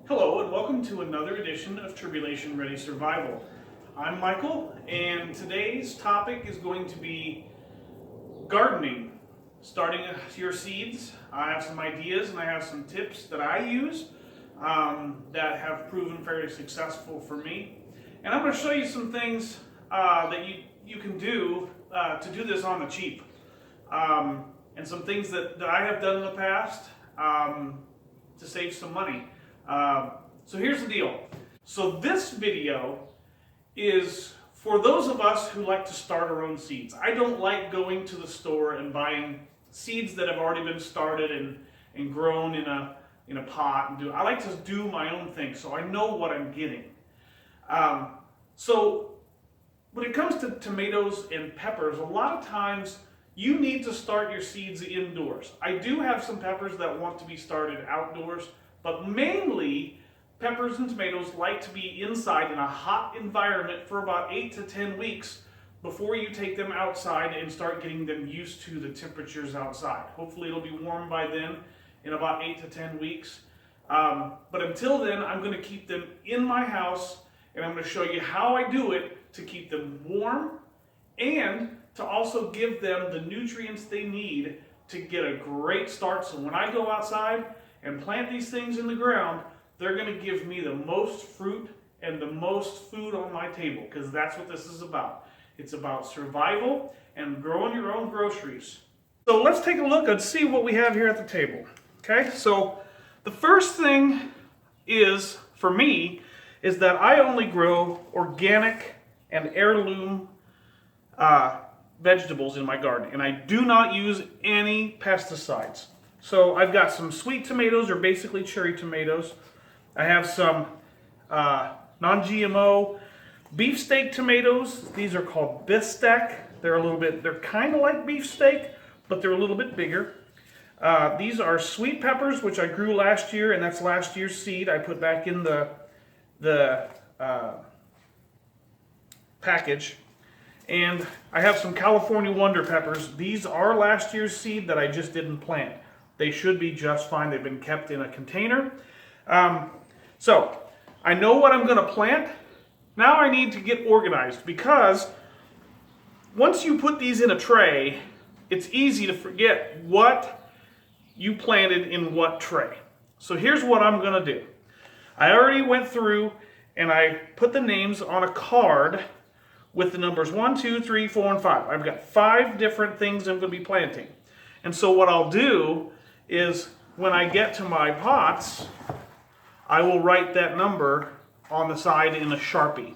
Hello and welcome to another edition of Tribulation Ready Survival. I'm Michael and today's topic is going to be gardening, starting your seeds. I have some ideas and I have some tips that I use that have proven very successful for me. And I'm going to show you some things that you can do to do this on the cheap. And some things that I have done in the past to save some money. So here's the deal. So this video is for those of us who like to start our own seeds. I don't like going to the store and buying seeds that have already been started and grown in a pot. I like to do my own thing so I know what I'm getting. So when it comes to tomatoes and peppers, a lot of times you need to start your seeds indoors. I do have some peppers that want to be started outdoors, but mainly peppers and tomatoes like to be inside in a hot environment for about 8 to 10 weeks before you take them outside and start getting them used to the temperatures outside. Hopefully it'll be warm by then in about 8 to 10 weeks. But until then, I'm going to keep them in my house and I'm going to show you how I do it to keep them warm and to also give them the nutrients they need to get a great start. So when I go outside and plant these things in the ground, they're going to give me the most fruit and the most food on my table, because that's what this is about. It's about survival and growing your own groceries. So let's take a look and see what we have here at the table. Okay, so the first thing is, for me, is that I only grow organic and heirloom vegetables in my garden, and I do not use any pesticides. So I've got some sweet tomatoes, or basically cherry tomatoes. I have some non-GMO beefsteak tomatoes. These are called bistek. They're kind of like beefsteak, but they're a little bit bigger. These are sweet peppers, which I grew last year, and that's last year's seed I put back in the package. And I have some California Wonder peppers. These are last year's seed that I just didn't plant. They should be just fine. They've been kept in a container. So I know what I'm going to plant. Now I need to get organized, because once you put these in a tray, it's easy to forget what you planted in what tray. So here's what I'm going to do. I already went through and I put the names on a card with the numbers 1, 2, 3, 4, and 5. I've got 5 different things I'm going to be planting. And so what I'll do is, when I get to my pots, I will write that number on the side in a Sharpie.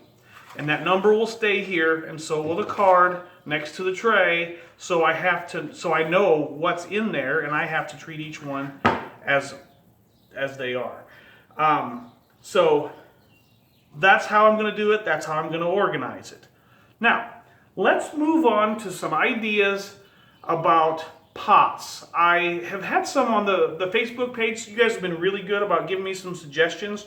And that number will stay here, and so will the card next to the tray, so I know what's in there, and I have to treat each one as they are. So that's how I'm going to do it. That's how I'm going to organize it. Now, let's move on to some ideas about pots. I have had some on the Facebook page. You guys have been really good about giving me some suggestions.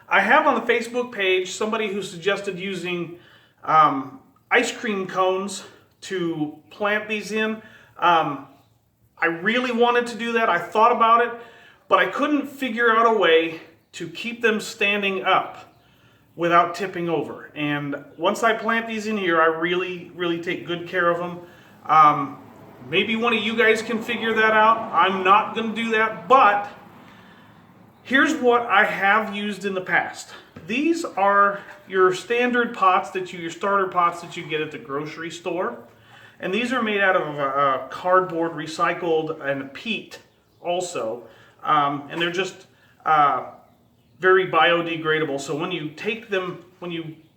I have on the Facebook page somebody who suggested using ice cream cones to plant these in. I really wanted to do that. I thought about it, but I couldn't figure out a way to keep them standing up without tipping over. And once I plant these in here, I really take good care of them. Maybe one of you guys can figure that out. I'm not going to do that, but here's what I have used in the past. These are your standard pots your starter pots that you get at the grocery store. And these are made out of cardboard, recycled, and peat also. And they're just very biodegradable. So when you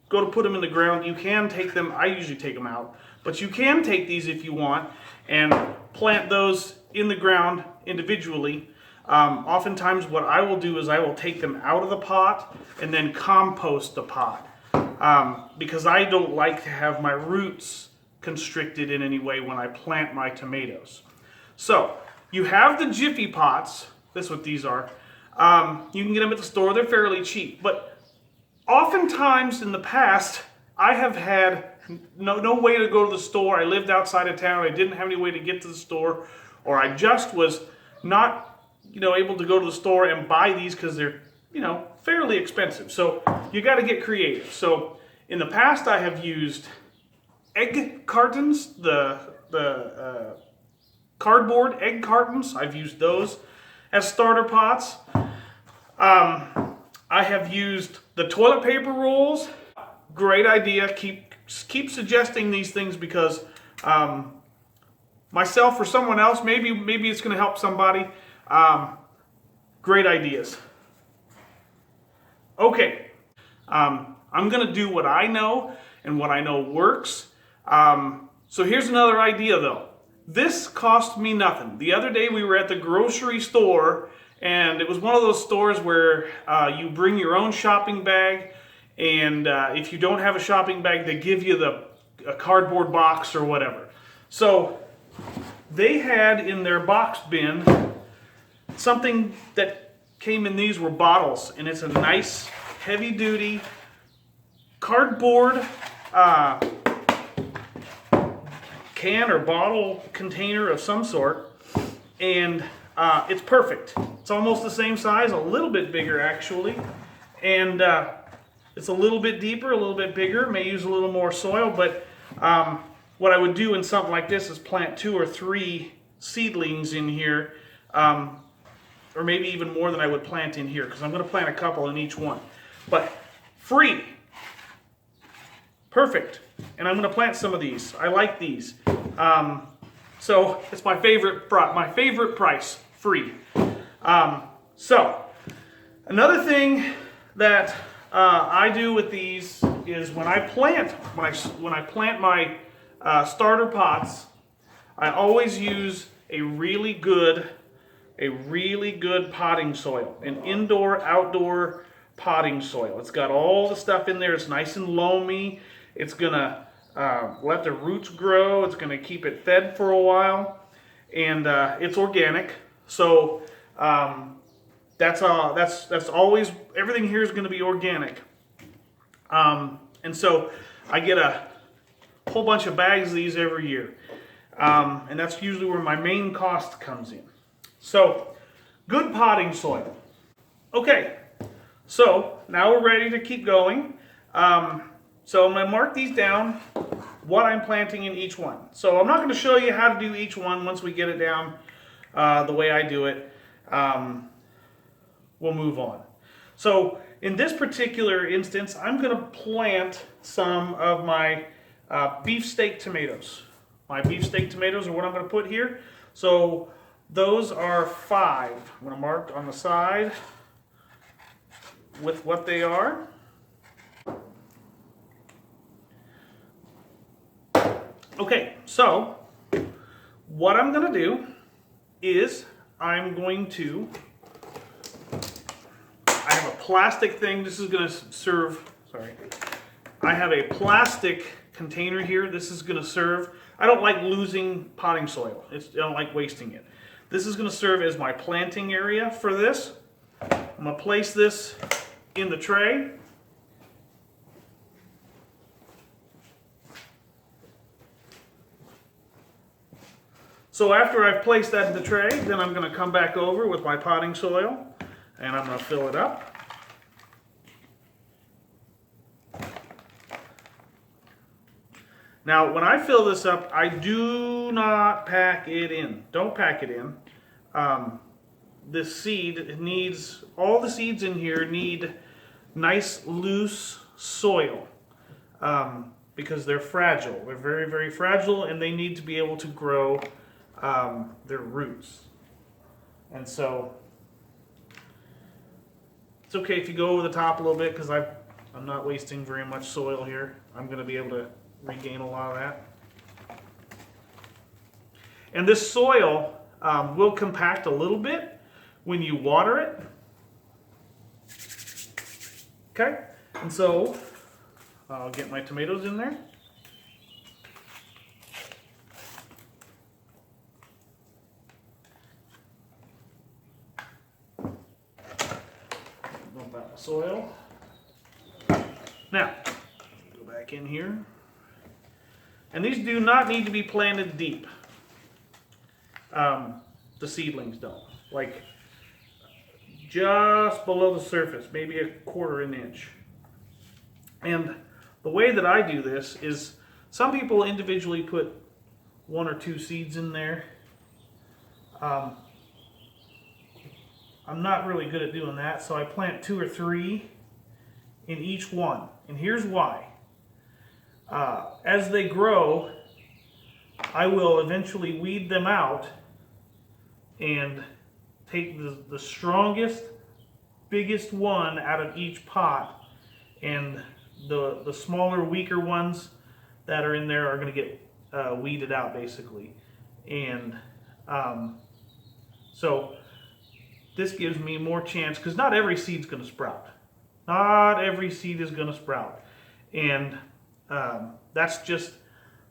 go to put them in the ground, you can take them. I usually take them out, but you can take these if you want and plant those in the ground individually. Oftentimes what I will do is I will take them out of the pot and then compost the pot, because I don't like to have my roots constricted in any way when I plant my tomatoes. So you have the Jiffy Pots. That's what these are. You can get them at the store. They're fairly cheap, but oftentimes in the past I have had no way to go to the store. I lived outside of town. I didn't have any way to get to the store, or I just was not able to go to the store and buy these because they're, fairly expensive. So you got to get creative. So in the past, I have used egg cartons, the cardboard egg cartons. I've used those as starter pots. I have used the toilet paper rolls. Great idea. Keep suggesting these things because myself or someone else, maybe it's going to help somebody. Great ideas. Okay, I'm going to do what I know and what I know works. So here's another idea though. This cost me nothing. The other day we were at the grocery store, and it was one of those stores where you bring your own shopping bag, and if you don't have a shopping bag, they give you a cardboard box or whatever. So they had in their box bin something that came in. These were bottles, and it's a nice heavy-duty cardboard can or bottle container of some sort, and it's perfect. It's almost the same size, a little bit bigger actually, and it's a little bit deeper, a little bit bigger, may use a little more soil, but what I would do in something like this is plant 2 or 3 seedlings in here, or maybe even more than I would plant in here, because I'm going to plant a couple in each one. But free. Perfect. And I'm going to plant some of these. I like these. So it's my favorite price, free. So another thing that I do with these is when I plant my starter pots, I always use a really good potting soil, an indoor-outdoor potting soil. It's got all the stuff in there. It's nice and loamy. It's gonna let the roots grow. It's gonna keep it fed for a while, and it's organic. So that's always, everything here is gonna be organic. And so I get a whole bunch of bags of these every year, and that's usually where my main cost comes in. So good potting soil. Okay, so now we're ready to keep going. So I'm going to mark these down, what I'm planting in each one. So I'm not going to show you how to do each one once we get it down the way I do it. We'll move on. So in this particular instance, I'm going to plant some of my beefsteak tomatoes. My beefsteak tomatoes are what I'm going to put here. So those are 5. I'm going to mark on the side with what they are. Okay, so what I'm going to do is I have a plastic thing. This is going to serve, I have a plastic container here. This is going to serve, I don't like losing potting soil. I don't like wasting it. This is going to serve as my planting area for this. I'm going to place this in the tray. So after I've placed that in the tray, then I'm going to come back over with my potting soil, and I'm going to fill it up. Now, when I fill this up, I do not pack it in. Don't pack it in. This seed needs, all the seeds in here need nice loose soil because they're fragile. They're very, very fragile, and they need to be able to grow their roots. And so it's okay if you go over the top a little bit because I'm not wasting very much soil here. I'm going to be able to regain a lot of that. And this soil will compact a little bit when you water it. Okay, and so I'll get my tomatoes in there. Dump out the soil. Now, go back in here. And these do not need to be planted deep. The seedlings don't. Like just below the surface, maybe a quarter of an inch. And the way that I do this is some people individually put 1 or 2 seeds in there. I'm not really good at doing that, so I plant 2 or 3 in each one. And here's why. As they grow, I will eventually weed them out and take the strongest, biggest one out of each pot, and the smaller, weaker ones that are in there are going to get weeded out, basically. And so this gives me more chance, because not every seed's going to sprout. Not every seed is going to sprout. And that's just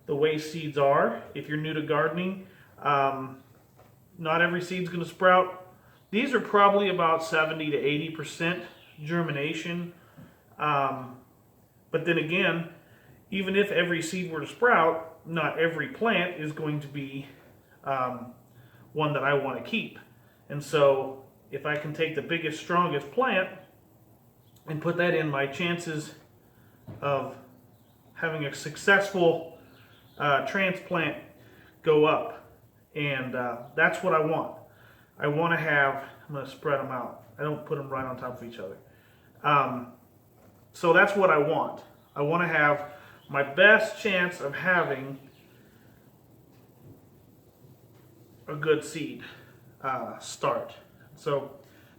the way seeds are. If you're new to gardening, not every seed's going to sprout. These are probably about 70 to 80% germination. But then again, even if every seed were to sprout, not every plant is going to be one that I want to keep. And so if I can take the biggest, strongest plant and put that in, my chances of having a successful transplant go up. And that's what I want. I want to have, I'm going to spread them out. I don't put them right on top of each other. So that's what I want. I want to have my best chance of having a good seed start. So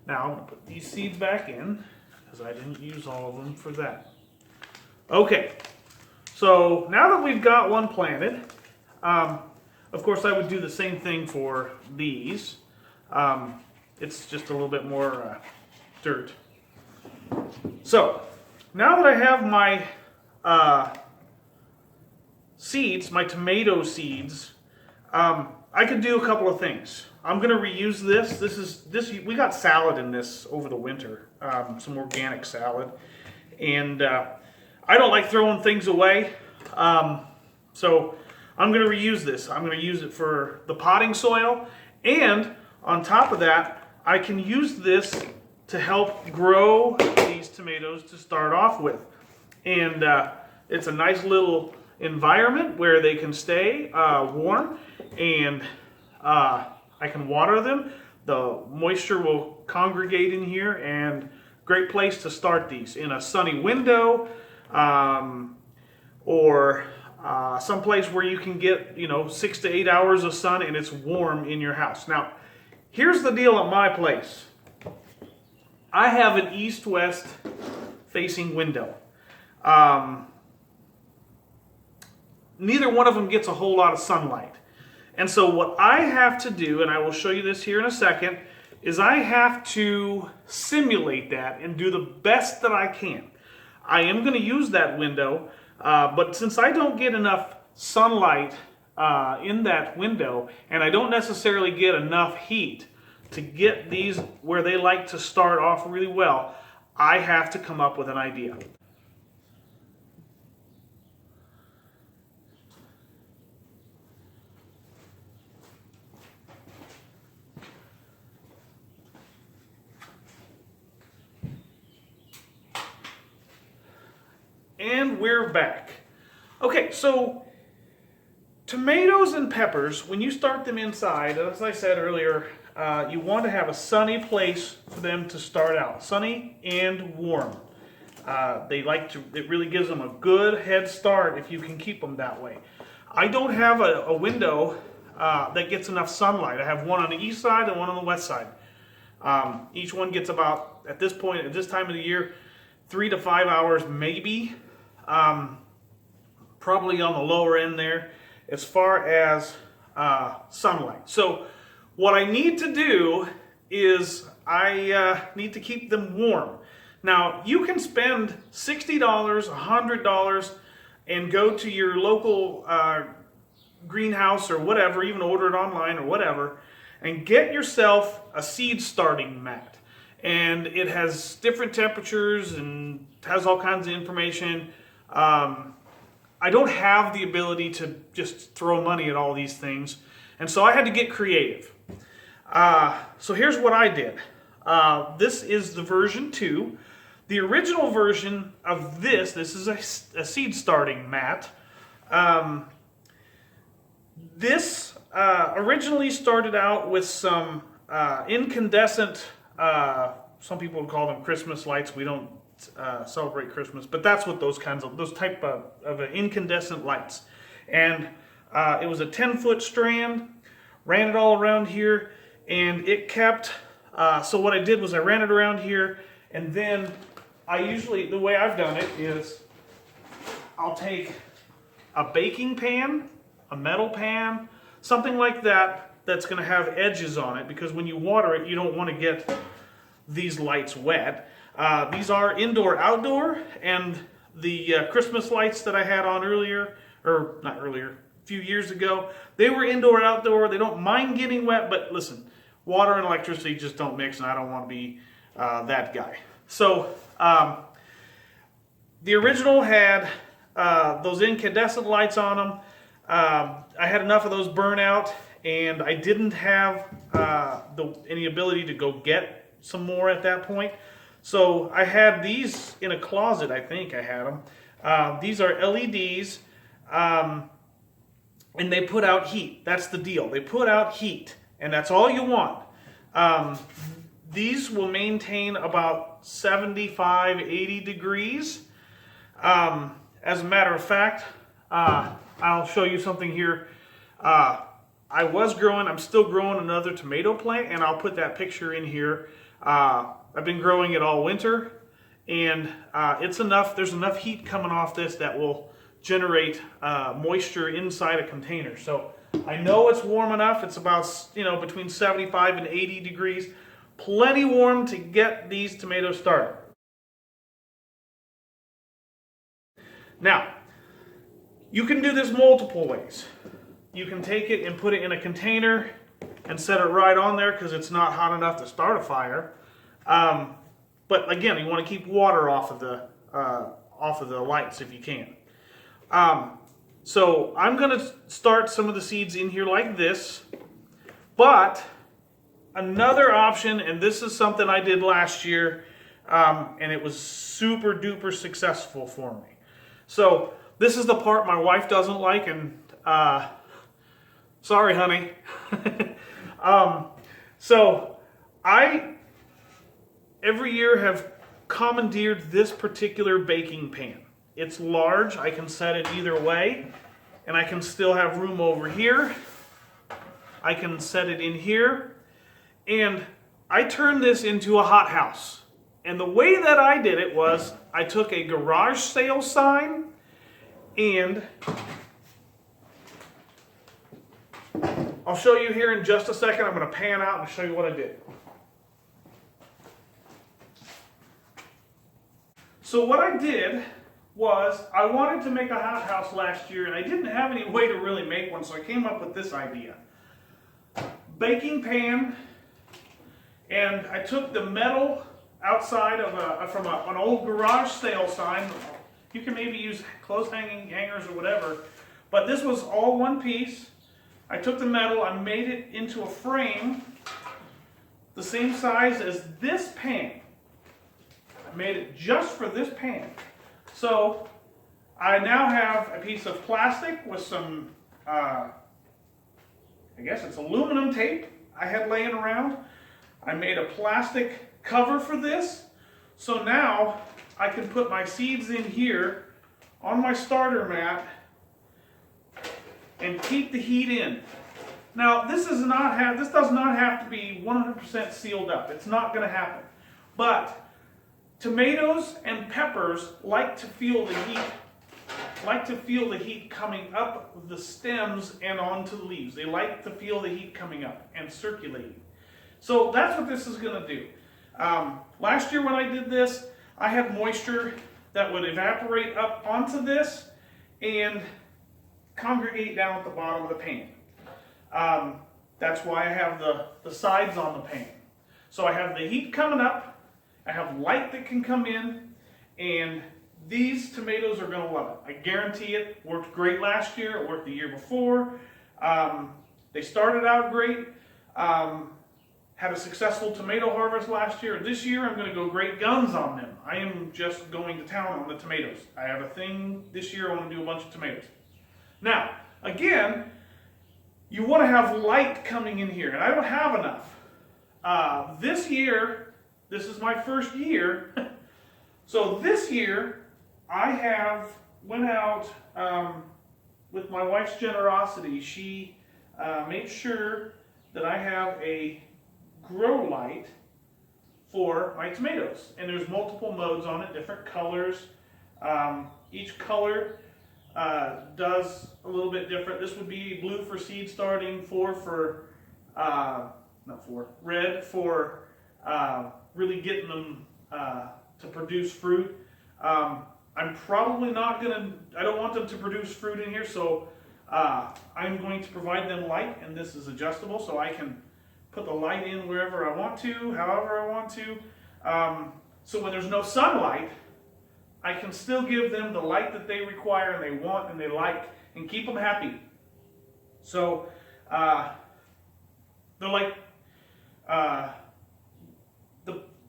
now I'm going to put these seeds back in, because I didn't use all of them for that. Okay, so now that we've got one planted, of course I would do the same thing for these. It's just a little bit more dirt. So now that I have my seeds, my tomato seeds, I could do a couple of things. I'm going to reuse this. We got salad in this over the winter, some organic salad, and I don't like throwing things away, so I'm going to reuse this. I'm going to use it for the potting soil, and on top of that, I can use this to help grow these tomatoes to start off with. And it's a nice little environment where they can stay warm, and I can water them. The moisture will congregate in here, and great place to start these in a sunny window, or someplace where you can get 6 to 8 hours of sun and it's warm in your house. Now, here's the deal at my place. I have an east-west facing window. Neither one of them gets a whole lot of sunlight. And so what I have to do, and I will show you this here in a second, is I have to simulate that and do the best that I can. I am going to use that window, but since I don't get enough sunlight in that window, and I don't necessarily get enough heat to get these where they like to start off really well, I have to come up with an idea. And we're back. Okay, so tomatoes and peppers, when you start them inside, as I said earlier, you want to have a sunny place for them to start out. Sunny and warm. It really gives them a good head start if you can keep them that way. I don't have a window that gets enough sunlight. I have one on the east side and one on the west side. Each one gets about, at this point, at this time of the year, 3 to 5 hours maybe. Probably on the lower end there as far as sunlight. So what I need to do is I need to keep them warm. Now you can spend $60, $100 and go to your local greenhouse or whatever, even order it online or whatever, and get yourself a seed starting mat. And it has different temperatures and has all kinds of information. I don't have the ability to just throw money at all these things, and so I had to get creative. So here's what I did. This is the version 2. The original version of this is a seed starting mat. This originally started out with some incandescent, some people would call them Christmas lights. We don't celebrate Christmas, but that's what those type of incandescent lights. And it was a 10-foot strand, ran it all around here, and it kept, so what I did was I ran it around here, and then the way I've done it is I'll take a baking pan, a metal pan, something like that that's going to have edges on it, because when you water it, you don't want to get these lights wet. These are indoor-outdoor, and the Christmas lights that I had on earlier, or not earlier, a few years ago, they were indoor-outdoor. They don't mind getting wet, but listen, water and electricity just don't mix, and I don't want to be that guy. So the original had those incandescent lights on them. I had enough of those burn out, and I didn't have any ability to go get some more at that point. So I had these in a closet, I think I had them. These are LEDs, and they put out heat. That's the deal. They put out heat, and that's all you want. These will maintain about 75, 80 degrees. As a matter of fact, I'll show you something here. I'm still growing another tomato plant, and I'll put that picture in here. I've been growing it all winter, and there's enough heat coming off this that will generate moisture inside a container. So I know it's warm enough. It's about between 75 and 80 degrees. Plenty warm to get these tomatoes started. Now, you can do this multiple ways. You can take it and put it in a container and set it right on there because it's not hot enough to start a fire. But again, you want to keep water off of the lights if you can. So I'm going to start some of the seeds in here like this. But another option, and this is something I did last year, and it was super duper successful for me. So this is the part my wife doesn't like, and sorry, honey. So I every year have commandeered this particular baking pan. It's large. I can set it either way, and I can still have room over here. I can set it in here, and I turned this into a hothouse. And the way that I did it was I took a garage sale sign, and I'll show you here in just a second. I'm going to pan out and show you what I did. So what I did was I wanted to make a hothouse last year, and I didn't have any way to really make one, so I came up with this idea. Baking pan, and I took the metal outside of from an old garage sale sign. You can maybe use clothes hangers or whatever, but this was all one piece. I took the metal, I made it into a frame the same size as this pan. I made it just for this pan. So I now have a piece of plastic with some, I guess it's aluminum tape I had laying around. I made a plastic cover for this. So now I can put my seeds in here on my starter mat and keep the heat in. Now this does not have to be 100% sealed up. It's not going to happen. But tomatoes and peppers like to feel the heat coming up the stems and onto the leaves. They like to feel the heat coming up and circulating. So that's what this is going to do. Last year when I did this, I had moisture that would evaporate up onto this and congregate down at the bottom of the pan. That's why I have the sides on the pan. So I have the heat coming up, I have light that can come in, and these tomatoes are going to love it. I guarantee it. Worked great last year, it worked the year before. They started out great. had a successful tomato harvest last year. This year I'm going to go great guns on them. I am just going to town on the tomatoes. I have a thing this year, I want to do a bunch of tomatoes. Now, again, you want to have light coming in here, and I don't have enough. This year, this is my first year, so this year I went out with my wife's generosity. She made sure that I have a grow light for my tomatoes, and there's multiple modes on it, different colors. Each color does a little bit different. This would be blue for seed starting, red for really getting them to produce fruit. I'm probably not I don't want them to produce fruit in here, so I'm going to provide them light, and this is adjustable, so I can put the light in wherever I want to, however I want to. So when there's no sunlight, I can still give them the light that they require and they want and they like, and keep them happy. So they're like,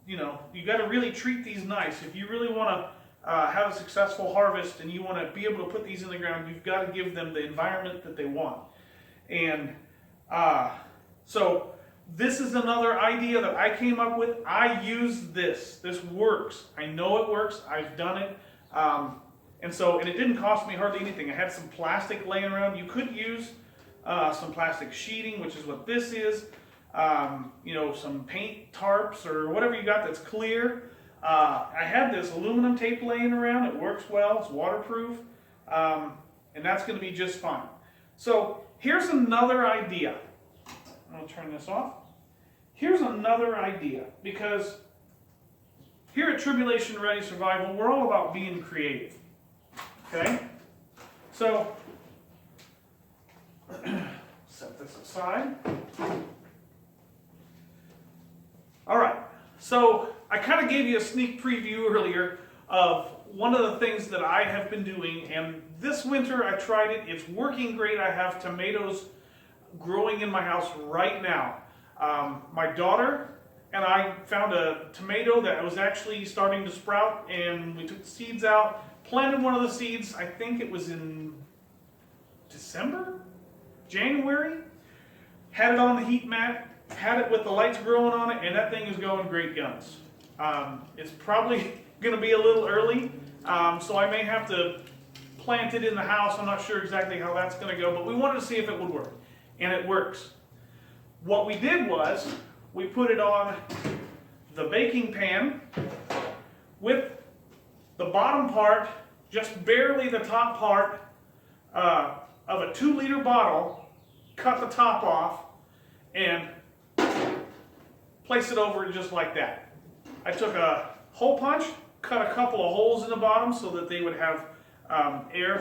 you got to really treat these nice. If you really want to have a successful harvest and you want to be able to put these in the ground, you've got to give them the environment that they want. And so this is another idea that I came up with. I use this. This works. I know it works. I've done it. And it didn't cost me hardly anything. I had some plastic laying around. You could use some plastic sheeting, which is what this is. Some paint tarps or whatever you got that's clear. I had this aluminum tape laying around. It works well. It's waterproof. And that's going to be just fine. So here's another idea. I'm going to turn this off. Here's another idea, because here at Tribulation Ready Survival, we're all about being creative. Okay? So, set this aside. All right. So, I kind of gave you a sneak preview earlier of one of the things that I have been doing, and this winter I tried it. It's working great. I have tomatoes growing in my house right now. My daughter and I found a tomato that was actually starting to sprout, and we took the seeds out, planted one of the seeds. I think it was in January. Had it on the heat mat, had it with the lights growing on it, and that thing is going great guns. It's probably going to be a little early, so I may have to plant it in the house. I'm not sure exactly how that's going to go, but we wanted to see if it would work, and it works. What we did was we put it on the baking pan with the bottom part, just barely the top part of a 2-liter bottle, cut the top off, and place it over it just like that. I took a hole punch, cut a couple of holes in the bottom so that they would have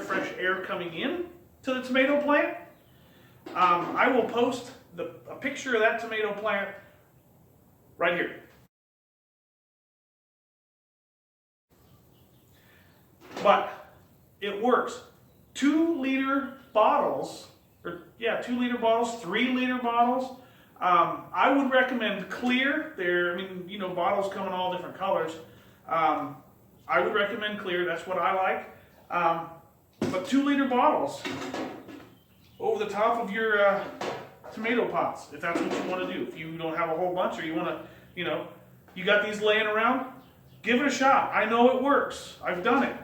fresh air coming in to the tomato plant. I will post a picture of that tomato plant right here. But it works. 2-liter bottles, 2-liter bottles, 3-liter bottles. I would recommend clear. Bottles come in all different colors. I would recommend clear. That's what I like. But 2-liter bottles over the top of your tomato pots, if that's what you want to do. If you don't have a whole bunch, or you want to, you got these laying around, give it a shot. I know it works. I've done it.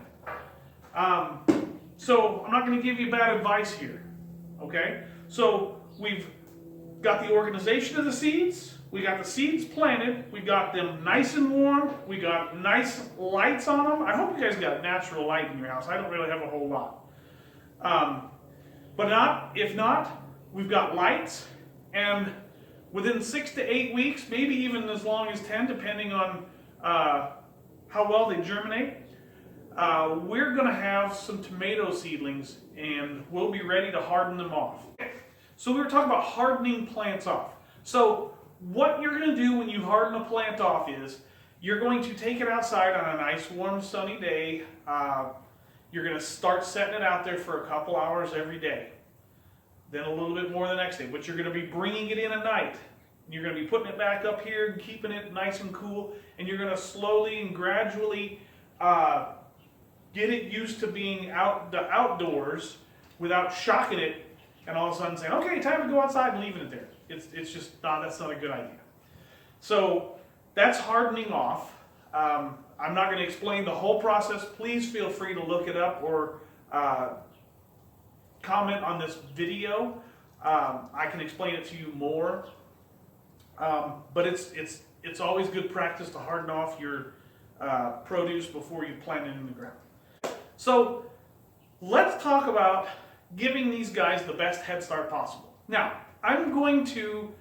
So I'm not going to give you bad advice here. Okay? So we've got the organization of the seeds. We got the seeds planted. We got them nice and warm. We got nice lights on them. I hope you guys got natural light in your house. I don't really have a whole lot. If not, we've got lights, and within 6 to 8 weeks, maybe even as long as 10, depending on how well they germinate, we're going to have some tomato seedlings, and we'll be ready to harden them off. So we were talking about hardening plants off. So what you're going to do when you harden a plant off is you're going to take it outside on a nice warm sunny day. You're going to start setting it out there for a couple hours every day. Then a little bit more the next day. But you're going to be bringing it in at night. You're going to be putting it back up here and keeping it nice and cool, and you're going to slowly and gradually get it used to being outdoors without shocking it and all of a sudden saying, okay, time to go outside and leaving it there. It's just, that's not a good idea. So that's hardening off. I'm not going to explain the whole process. Please feel free to look it up or comment on this video. I can explain it to you more. But it's always good practice to harden off your produce before you plant it in the ground. So let's talk about giving these guys the best head start possible. Now, I'm going to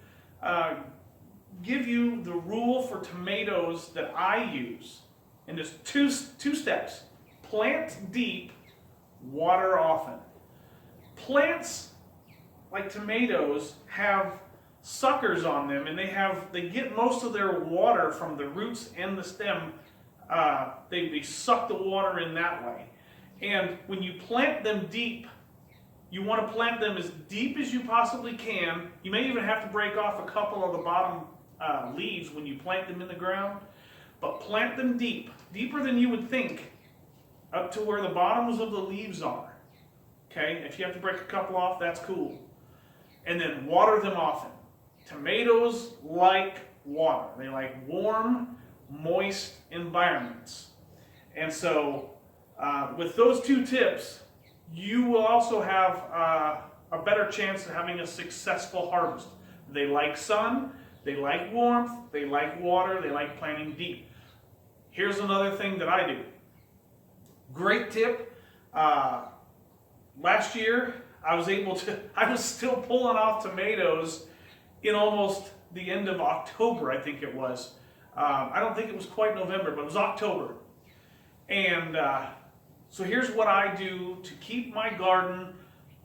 give you the rule for tomatoes that I use. And there's two steps. Plant deep, water often. Plants like tomatoes have suckers on them, and they get most of their water from the roots and the stem. They suck the water in that way. And when you plant them deep, you want to plant them as deep as you possibly can. You may even have to break off a couple of the bottom leaves when you plant them in the ground. But plant them deep, deeper than you would think, up to where the bottoms of the leaves are. Okay, if you have to break a couple off, that's cool. And then water them often. Tomatoes like water. They like warm, moist environments. And so with those two tips, you will also have a better chance of having a successful harvest. They like sun, they like warmth, they like water, they like planting deep. Here's another thing that I do. Great tip. Last year, I was still pulling off tomatoes in almost the end of October, I think it was. I don't think it was quite November, but it was October. And so here's what I do to keep my garden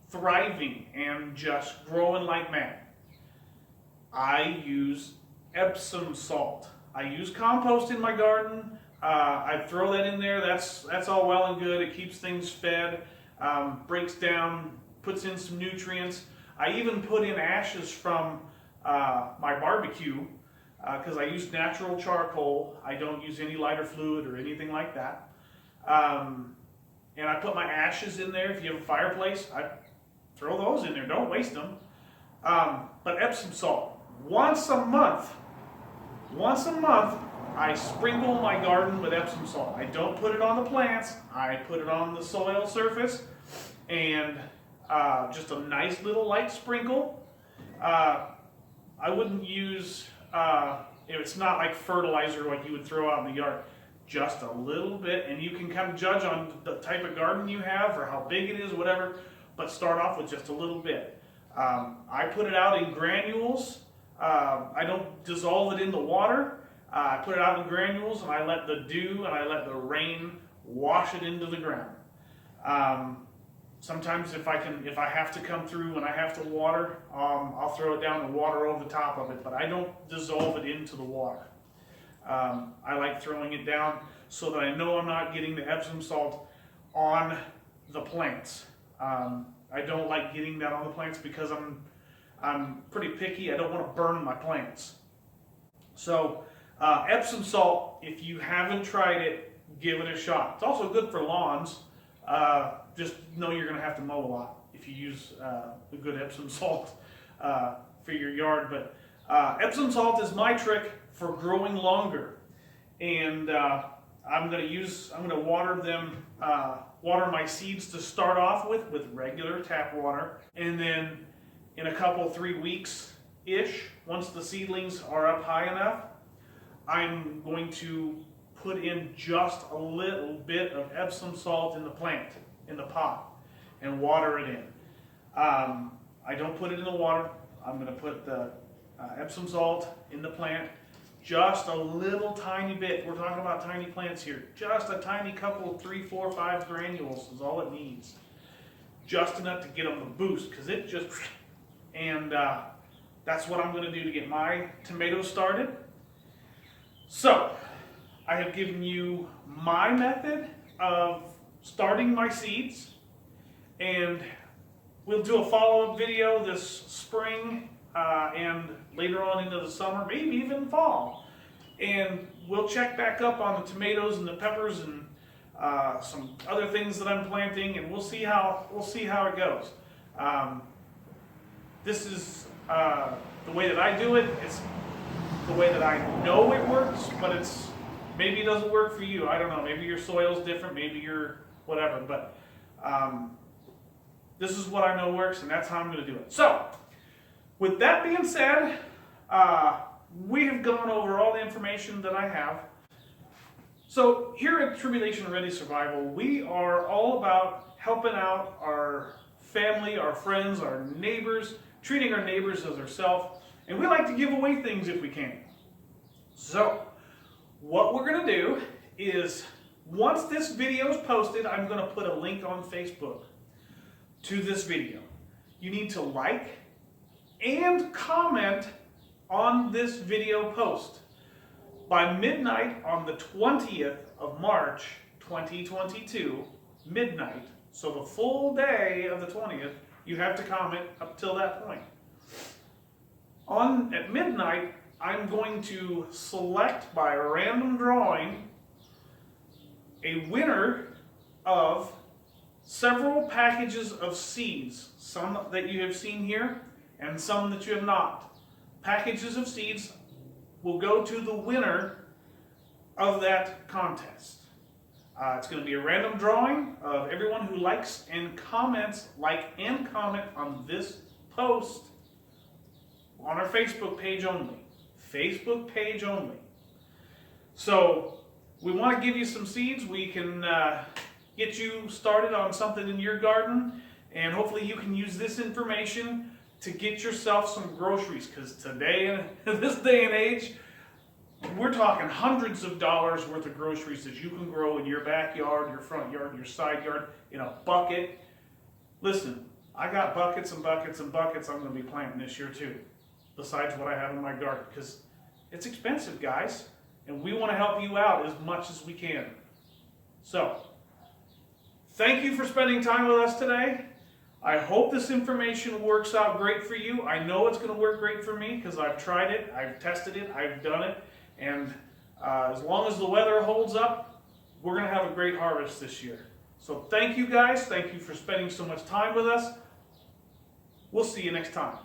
thriving and just growing like mad. I use Epsom salt. I use compost in my garden. I throw that in there. That's all well and good. It keeps things fed, breaks down, puts in some nutrients. I even put in ashes from my barbecue because I use natural charcoal. I don't use any lighter fluid or anything like that. And I put my ashes in there. If you have a fireplace, I throw those in there. Don't waste them. But Epsom salt, once a month, I sprinkle my garden with Epsom salt. I don't put it on the plants. I put it on the soil surface, and just a nice little light sprinkle. I wouldn't use, it's not like fertilizer like you would throw out in the yard. Just a little bit, and you can kind of judge on the type of garden you have or how big it is, whatever, but start off with just a little bit. I put it out in granules. I don't dissolve it in the water. I put it out in granules, and I let the dew and I let the rain wash it into the ground. Sometimes if I have to come through and I have to water, I'll throw it down and water over the top of it, but I don't dissolve it into the water. I like throwing it down so that I know I'm not getting the Epsom salt on the plants. I don't like getting that on the plants because I'm pretty picky. I don't want to burn my plants. So Epsom salt, if you haven't tried it, give it a shot. It's also good for lawns. Just know you're going to have to mow a lot if you use the good Epsom salt for your yard. But Epsom salt is my trick for growing longer, and I'm going to water my seeds to start off with regular tap water, and then in a couple 3 weeks ish, once the seedlings are up high enough, I'm going to put in just a little bit of Epsom salt in the plant, in the pot, and water it in. I don't put it in the water. I'm going to put the Epsom salt in the plant. Just a little tiny bit. We're talking about tiny plants here. Just a tiny couple of 3, 4, 5 granules is all it needs. Just enough to get them the boost, because it just, and that's what I'm going to do to get my tomatoes started. So, I have given you my method of starting my seeds, and we'll do a follow-up video this spring and later on into the summer, maybe even fall. And we'll check back up on the tomatoes and the peppers and some other things that I'm planting, and we'll see how it goes. This is the way that I do it. It's the way that I know it works, but maybe it doesn't work for you. I don't know. Maybe your soil's different. Maybe you're whatever. But this is what I know works, and that's how I'm going to do it. So, with that being said, we have gone over all the information that I have. So here at Tribulation Ready Survival, we are all about helping out our family, our friends, our neighbors, treating our neighbors as ourselves, and we like to give away things if we can. So what we're going to do is, once this video is posted, I'm going to put a link on Facebook to this video. You need to like and comment on this video post. By midnight on the 20th of March 2022, midnight, so the full day of the 20th, you have to comment up till that point. At midnight, I'm going to select by a random drawing a winner of several packages of seeds, some that you have seen here and some that you have not. Packages of seeds will go to the winner of that contest. It's going to be a random drawing of everyone who likes and comments, on this post on our Facebook page only. Facebook page only. So we want to give you some seeds. We can get you started on something in your garden, and hopefully you can use this information to get yourself some groceries, because today, in this day and age, we're talking hundreds of dollars worth of groceries that you can grow in your backyard, your front yard, your side yard, in a bucket. Listen, I got buckets and buckets and buckets I'm going to be planting this year too, besides what I have in my garden, because it's expensive, guys, and we want to help you out as much as we can. So, thank you for spending time with us today. I hope this information works out great for you. I know it's going to work great for me because I've tried it, I've tested it, I've done it, and as long as the weather holds up, we're going to have a great harvest this year. So thank you guys. Thank you for spending so much time with us. We'll see you next time.